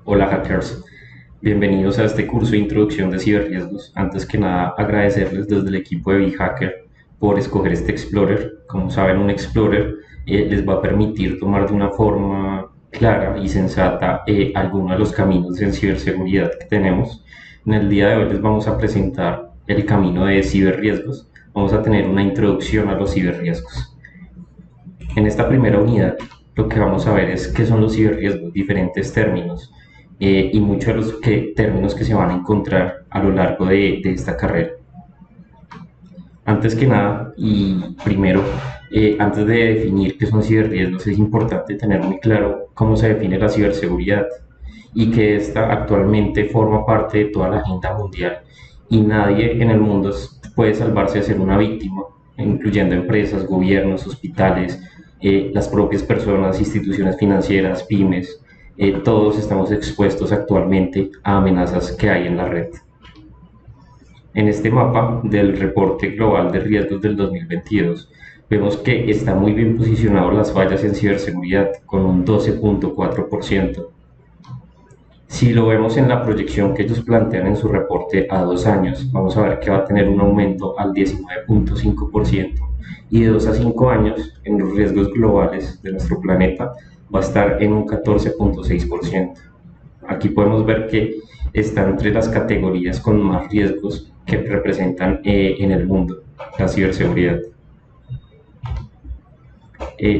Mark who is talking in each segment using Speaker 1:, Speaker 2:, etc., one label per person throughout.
Speaker 1: Hola hackers, bienvenidos a este curso de introducción de ciberriesgos. Antes que nada agradecerles desde el equipo de BeHacker por escoger este Explorer. Como saben, un Explorer les va a permitir tomar de una forma clara y sensata algunos de los caminos en ciberseguridad que tenemos. En el día de hoy les vamos a presentar el camino de ciberriesgos. Vamos a tener una introducción a los ciberriesgos. En esta primera unidad lo que vamos a ver es qué son los ciberriesgos, diferentes términos y muchos de los términos que se van a encontrar a lo largo de esta carrera. Antes que nada y primero, antes de definir qué son ciberriesgos, es importante tener muy claro cómo se define la ciberseguridad y que esta actualmente forma parte de toda la agenda mundial y nadie en el mundo puede salvarse de ser una víctima, incluyendo empresas, gobiernos, hospitales, las propias personas, instituciones financieras, pymes. Todos estamos expuestos actualmente a amenazas que hay en la red. En este mapa del reporte global de riesgos del 2022, vemos que está muy bien posicionado las fallas en ciberseguridad con un 12.4%. Si lo vemos en la proyección que ellos plantean en su reporte a 2 años, vamos a ver que va a tener un aumento al 19.5% y de 2 a 5 años en los riesgos globales de nuestro planeta va a estar en un 14.6%. Aquí podemos ver que está entre las categorías con más riesgos que representan en el mundo la ciberseguridad.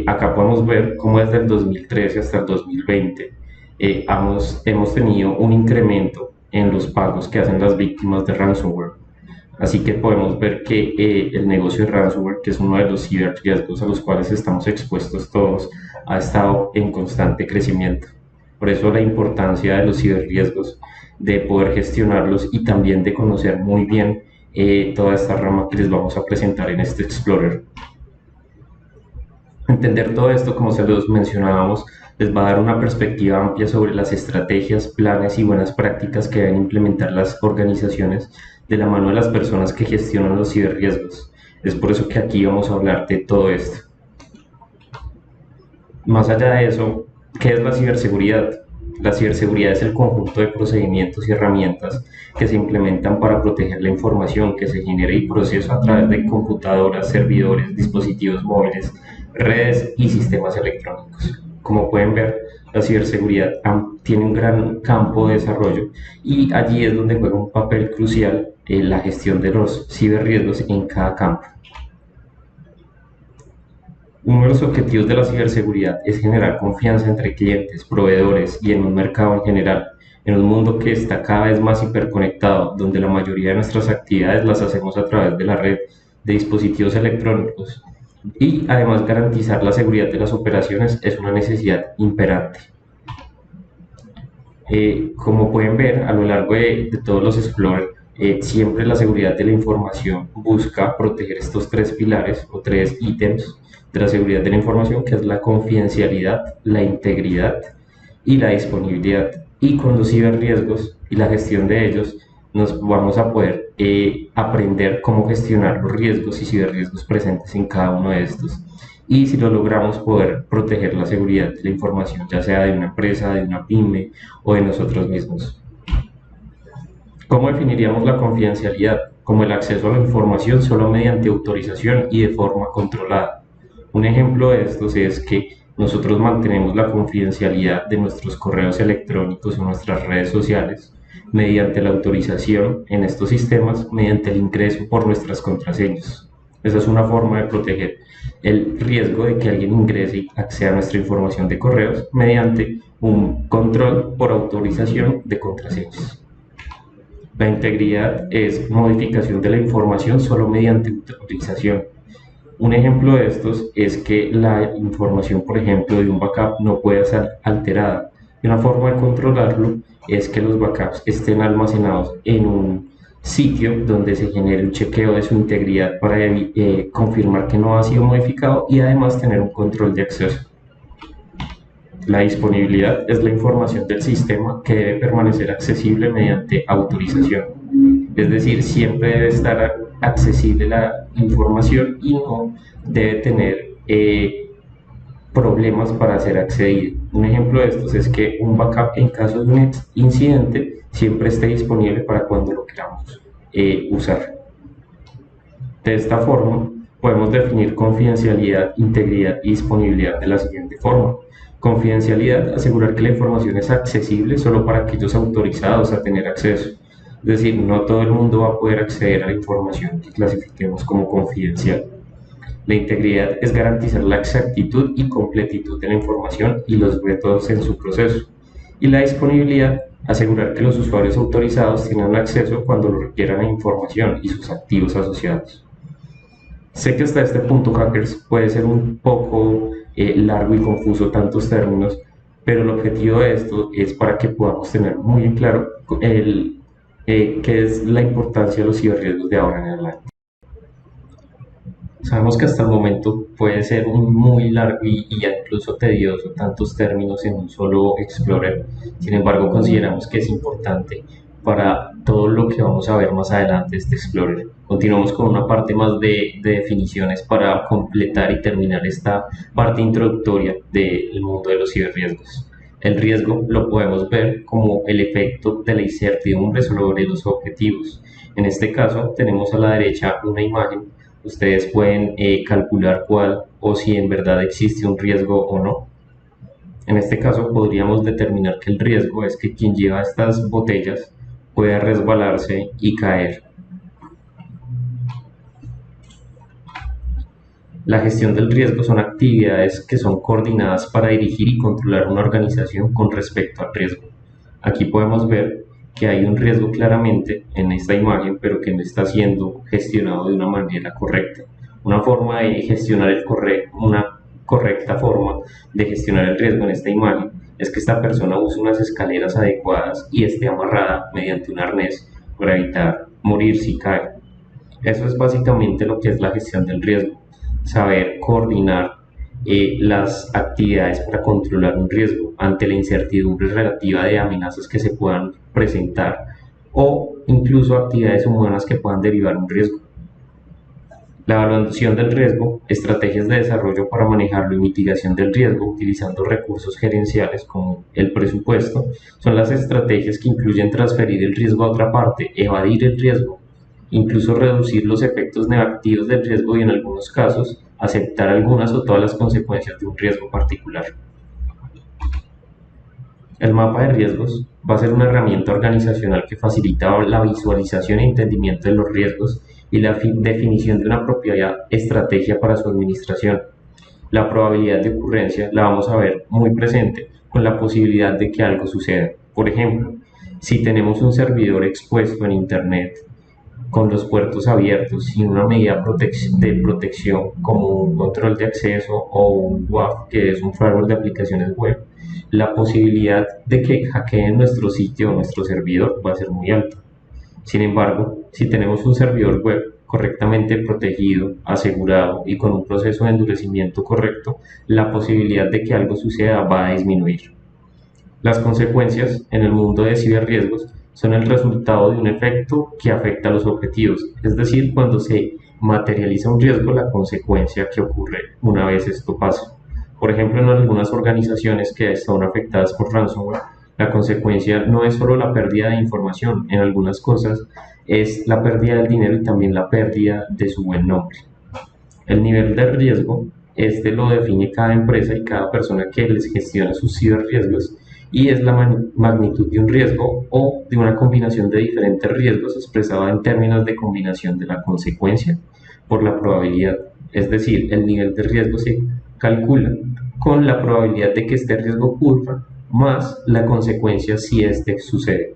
Speaker 1: Acá podemos ver cómo desde el 2013 hasta el 2020 hemos tenido un incremento en los pagos que hacen las víctimas de ransomware. Así que podemos ver que el negocio de ransomware, que es uno de los ciberriesgos a los cuales estamos expuestos todos, ha estado en constante crecimiento. Por eso la importancia de los ciberriesgos, de poder gestionarlos y también de conocer muy bien toda esta rama que les vamos a presentar en este Explorer. Entender todo esto, como se los mencionábamos, les va a dar una perspectiva amplia sobre las estrategias, planes y buenas prácticas que deben implementar las organizaciones de la mano de las personas que gestionan los ciberriesgos. Es por eso que aquí vamos a hablar de todo esto. Más allá de eso, ¿qué es la ciberseguridad? La ciberseguridad es el conjunto de procedimientos y herramientas que se implementan para proteger la información que se genera y procesa a través de computadoras, servidores, dispositivos móviles, redes y sistemas electrónicos. Como pueden ver, la ciberseguridad tiene un gran campo de desarrollo y allí es donde juega un papel crucial en la gestión de los ciberriesgos en cada campo. Uno de los objetivos de la ciberseguridad es generar confianza entre clientes, proveedores y en un mercado en general, en un mundo que está cada vez más hiperconectado, donde la mayoría de nuestras actividades las hacemos a través de la red de dispositivos electrónicos. Y además garantizar la seguridad de las operaciones es una necesidad imperante. Como pueden ver a lo largo de todos los Explorer, siempre la seguridad de la información busca proteger estos tres pilares o tres ítems de la seguridad de la información, que es la confidencialidad, la integridad y la disponibilidad. Y con los ciberriesgos y la gestión de ellos, nos vamos a poder aprender cómo gestionar los riesgos y ciberriesgos presentes en cada uno de estos. Y si lo logramos, poder proteger la seguridad de la información, ya sea de una empresa, de una pyme o de nosotros mismos. ¿Cómo definiríamos la confidencialidad? Como el acceso a la información solo mediante autorización y de forma controlada. Un ejemplo de estos es que nosotros mantenemos la confidencialidad de nuestros correos electrónicos o nuestras redes sociales mediante la autorización en estos sistemas, mediante el ingreso por nuestras contraseñas. Esa es una forma de proteger el riesgo de que alguien ingrese y acceda a nuestra información de correos mediante un control por autorización de contraseñas. La integridad es modificación de la información solo mediante autorización. Un ejemplo de estos es que la información, por ejemplo, de un backup no puede ser alterada. Y una forma de controlarlo es que los backups estén almacenados en un sitio donde se genere un chequeo de su integridad para confirmar que no ha sido modificado y además tener un control de acceso. La disponibilidad es la información del sistema que debe permanecer accesible mediante autorización. Es decir, siempre debe estar accesible la información y no debe tener problemas para ser accedido. Un ejemplo de estos es que un backup en caso de un incidente siempre esté disponible para cuando lo queramos usar. De esta forma, podemos definir confidencialidad, integridad y disponibilidad de la siguiente forma. Confidencialidad, asegurar que la información es accesible solo para aquellos autorizados a tener acceso. Es decir, no todo el mundo va a poder acceder a la información que clasifiquemos como confidencial. La integridad es garantizar la exactitud y completitud de la información y los métodos en su proceso. Y la disponibilidad, asegurar que los usuarios autorizados tengan acceso cuando lo requieran la información y sus activos asociados. Sé que hasta este punto, hackers, puede ser un poco largo y confuso tantos términos, pero el objetivo de esto es para que podamos tener muy en claro qué es la importancia de los ciberriesgos de ahora en adelante. Sabemos que hasta el momento puede ser muy largo y incluso tedioso tantos términos en un solo Explorer. Sin embargo, consideramos que es importante para todo lo que vamos a ver más adelante de este Explorer. Continuamos con una parte más de definiciones para completar y terminar esta parte introductoria del mundo de los ciberriesgos. El riesgo lo podemos ver como el efecto de la incertidumbre sobre los objetivos. En este caso, tenemos a la derecha una imagen. Ustedes pueden calcular cuál o si en verdad existe un riesgo o no. En este caso podríamos determinar que el riesgo es que quien lleva estas botellas pueda resbalarse y caer. La gestión del riesgo son actividades que son coordinadas para dirigir y controlar una organización con respecto al riesgo. Aquí podemos ver que hay un riesgo claramente en esta imagen, pero que no está siendo gestionado de una manera correcta. Una forma de gestionar una correcta forma de gestionar el riesgo en esta imagen es que esta persona use unas escaleras adecuadas y esté amarrada mediante un arnés para evitar morir si cae. Eso es básicamente lo que es la gestión del riesgo, saber coordinar las actividades para controlar un riesgo ante la incertidumbre relativa de amenazas que se puedan presentar o incluso actividades humanas que puedan derivar un riesgo. La evaluación del riesgo, estrategias de desarrollo para manejarlo y mitigación del riesgo utilizando recursos gerenciales como el presupuesto, son las estrategias que incluyen transferir el riesgo a otra parte, evadir el riesgo, incluso reducir los efectos negativos del riesgo y en algunos casos aceptar algunas o todas las consecuencias de un riesgo particular. El mapa de riesgos va a ser una herramienta organizacional que facilita la visualización e entendimiento de los riesgos y la definición de una propia estrategia para su administración. La probabilidad de ocurrencia la vamos a ver muy presente con la posibilidad de que algo suceda. Por ejemplo, si tenemos un servidor expuesto en Internet con los puertos abiertos sin una medida de protección como un control de acceso o un WAF, que es un firewall de aplicaciones web, la posibilidad de que hackeen nuestro sitio o nuestro servidor va a ser muy alta. Sin embargo, si tenemos un servidor web correctamente protegido, asegurado y con un proceso de endurecimiento correcto, la posibilidad de que algo suceda va a disminuir. Las consecuencias en el mundo de ciberriesgos son el resultado de un efecto que afecta a los objetivos, es decir, cuando se materializa un riesgo, la consecuencia que ocurre una vez esto pasa. Por ejemplo, en algunas organizaciones que están afectadas por ransomware, la consecuencia no es solo la pérdida de información, en algunas cosas es la pérdida del dinero y también la pérdida de su buen nombre. El nivel de riesgo, este lo define cada empresa y cada persona que les gestiona sus ciberriesgos y es la magnitud de un riesgo o de una combinación de diferentes riesgos expresada en términos de combinación de la consecuencia por la probabilidad. Es decir, el nivel de riesgo se calcula con la probabilidad de que este riesgo ocurra más la consecuencia si este sucede.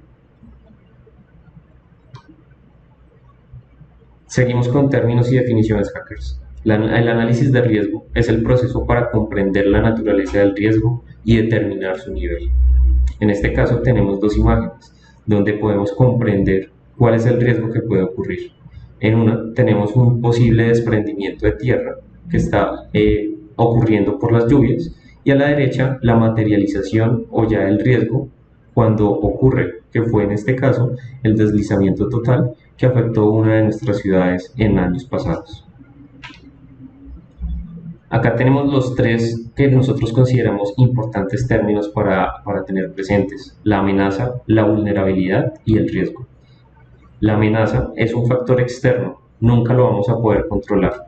Speaker 1: Seguimos con términos y definiciones, hackers. El análisis de riesgo es el proceso para comprender la naturaleza del riesgo y determinar su nivel. En este caso tenemos dos imágenes donde podemos comprender cuál es el riesgo que puede ocurrir. En una tenemos un posible desprendimiento de tierra que está ocurriendo por las lluvias y a la derecha la materialización o ya el riesgo cuando ocurre, que fue en este caso el deslizamiento total que afectó una de nuestras ciudades en años pasados. Acá tenemos los tres que nosotros consideramos importantes términos para tener presentes: la amenaza, la vulnerabilidad y el riesgo. La amenaza es un factor externo, nunca lo vamos a poder controlar.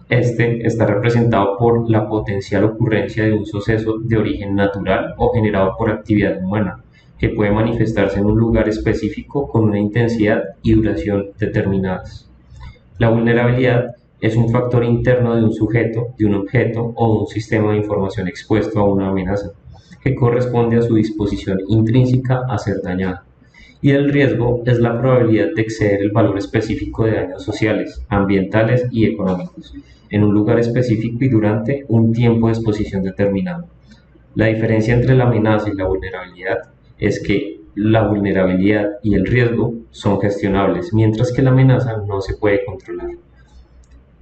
Speaker 1: Este está representado por la potencial ocurrencia de un suceso de origen natural o generado por actividad humana, que puede manifestarse en un lugar específico con una intensidad y duración determinadas. La vulnerabilidad es un factor interno de un sujeto, de un objeto o de un sistema de información expuesto a una amenaza, que corresponde a su disposición intrínseca a ser dañada. Y el riesgo es la probabilidad de exceder el valor específico de daños sociales, ambientales y económicos, en un lugar específico y durante un tiempo de exposición determinado. La diferencia entre la amenaza y la vulnerabilidad es que la vulnerabilidad y el riesgo son gestionables, mientras que la amenaza no se puede controlar.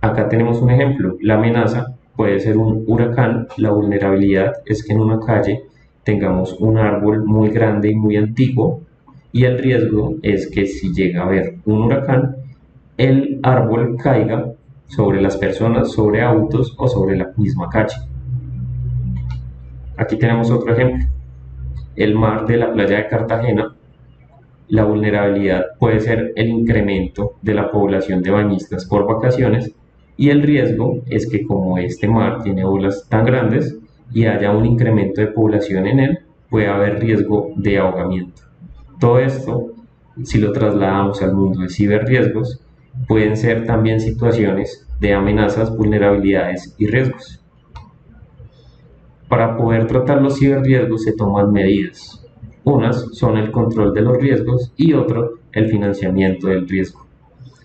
Speaker 1: Acá tenemos un ejemplo: la amenaza puede ser un huracán, la vulnerabilidad es que en una calle tengamos un árbol muy grande y muy antiguo, y el riesgo es que si llega a haber un huracán, el árbol caiga sobre las personas, sobre autos o sobre la misma calle. Aquí tenemos otro ejemplo: el mar de la playa de Cartagena. La vulnerabilidad puede ser el incremento de la población de bañistas por vacaciones, y el riesgo es que, como este mar tiene olas tan grandes y haya un incremento de población en él, puede haber riesgo de ahogamiento. Todo esto, si lo trasladamos al mundo de ciberriesgos, pueden ser también situaciones de amenazas, vulnerabilidades y riesgos. Para poder tratar los ciberriesgos se toman medidas. Unas son el control de los riesgos y otro el financiamiento del riesgo.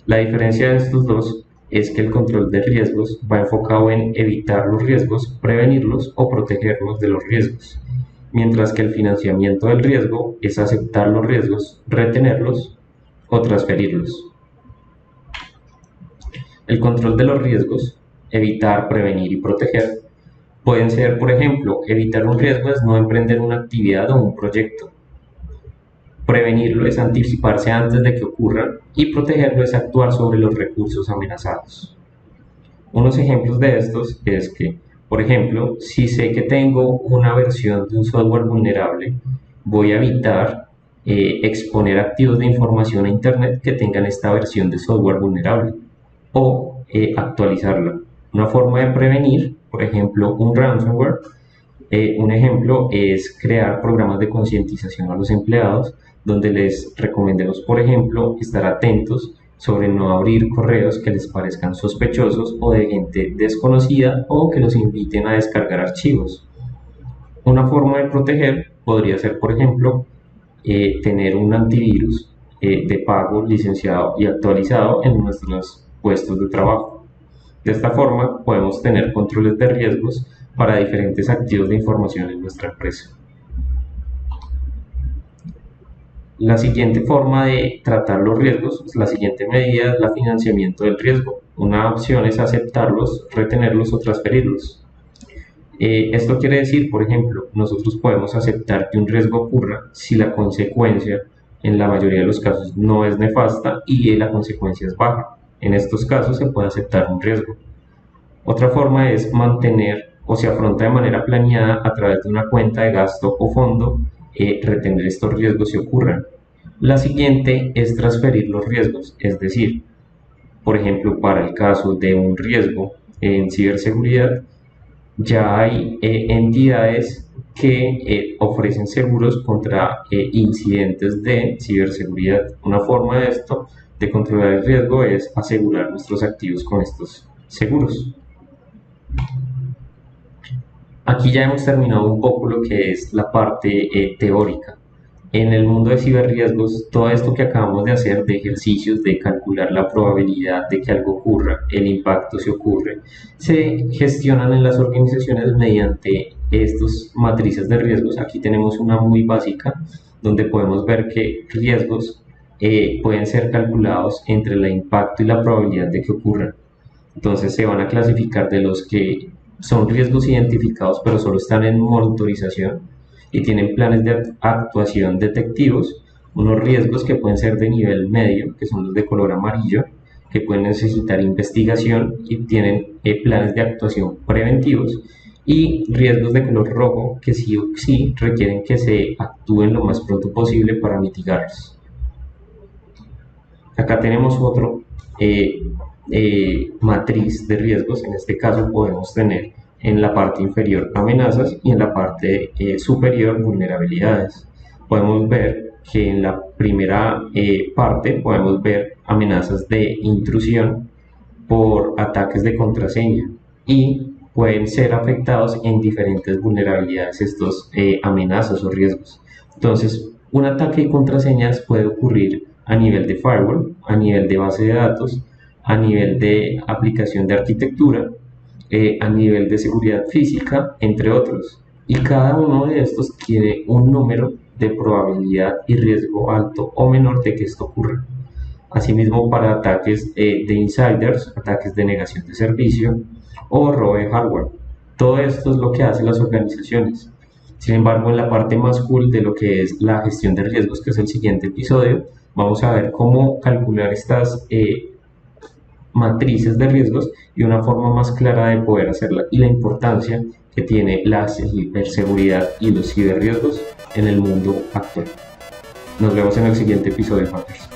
Speaker 1: La diferencia de estos dos es que el control de riesgos va enfocado en evitar los riesgos, prevenirlos o protegernos de los riesgos, mientras que el financiamiento del riesgo es aceptar los riesgos, retenerlos o transferirlos. El control de los riesgos, evitar, prevenir y proteger, pueden ser, por ejemplo: evitar un riesgo es no emprender una actividad o un proyecto. Prevenirlo es anticiparse antes de que ocurra, y protegerlo es actuar sobre los recursos amenazados. Unos ejemplos de estos es que, por ejemplo, si sé que tengo una versión de un software vulnerable, voy a evitar exponer activos de información a Internet que tengan esta versión de software vulnerable, o actualizarla. Una forma de prevenir, por ejemplo, un ransomware. Un ejemplo es crear programas de concientización a los empleados, donde les recomendemos, por ejemplo, estar atentos sobre no abrir correos que les parezcan sospechosos o de gente desconocida, o que los inviten a descargar archivos. Una forma de proteger podría ser, por ejemplo, tener un antivirus de pago, licenciado y actualizado en nuestros puestos de trabajo. De esta forma podemos tener controles de riesgos para diferentes activos de información en nuestra empresa. La siguiente forma de tratar los riesgos, la siguiente medida, es el financiamiento del riesgo. Una opción es aceptarlos, retenerlos o transferirlos. Esto quiere decir, por ejemplo, nosotros podemos aceptar que un riesgo ocurra si la consecuencia en la mayoría de los casos no es nefasta y la consecuencia es baja. En estos casos se puede aceptar un riesgo. Otra forma es mantener, o se afronta de manera planeada a través de una cuenta de gasto o fondo, retener estos riesgos si ocurran. La siguiente es transferir los riesgos, es decir, por ejemplo, para el caso de un riesgo en ciberseguridad, ya hay entidades que ofrecen seguros contra incidentes de ciberseguridad. Una forma de esto, de controlar el riesgo, es asegurar nuestros activos con estos seguros. Aquí ya hemos terminado un poco lo que es la parte teórica. En el mundo de ciberriesgos, todo esto que acabamos de hacer de ejercicios, de calcular la probabilidad de que algo ocurra, el impacto si ocurre, se gestionan en las organizaciones mediante estas matrices de riesgos. Aquí tenemos una muy básica, donde podemos ver que riesgos pueden ser calculados entre el impacto y la probabilidad de que ocurran. Entonces se van a clasificar de los que son riesgos identificados pero solo están en monitorización y tienen planes de actuación detectivos, unos riesgos que pueden ser de nivel medio, que son los de color amarillo, que pueden necesitar investigación y tienen planes de actuación preventivos, y riesgos de color rojo que sí o sí requieren que se actúen lo más pronto posible para mitigarlos. Acá tenemos otro matriz de riesgos. En este caso podemos tener en la parte inferior amenazas y en la parte superior vulnerabilidades. Podemos ver que en la primera parte podemos ver amenazas de intrusión por ataques de contraseña, y pueden ser afectados en diferentes vulnerabilidades estos amenazas o riesgos. Entonces, un ataque de contraseñas puede ocurrir a nivel de firewall, a nivel de base de datos, a nivel de aplicación de arquitectura, a nivel de seguridad física, entre otros. Y cada uno de estos tiene un número de probabilidad y riesgo alto o menor de que esto ocurra. Asimismo, para ataques de insiders, ataques de negación de servicio o robo de hardware. Todo esto es lo que hacen las organizaciones. Sin embargo, en la parte más cool de lo que es la gestión de riesgos, que es el siguiente episodio, vamos a ver cómo calcular estas matrices de riesgos y una forma más clara de poder hacerla, y la importancia que tiene la ciberseguridad y los ciberriesgos en el mundo actual. Nos vemos en el siguiente episodio, hackers.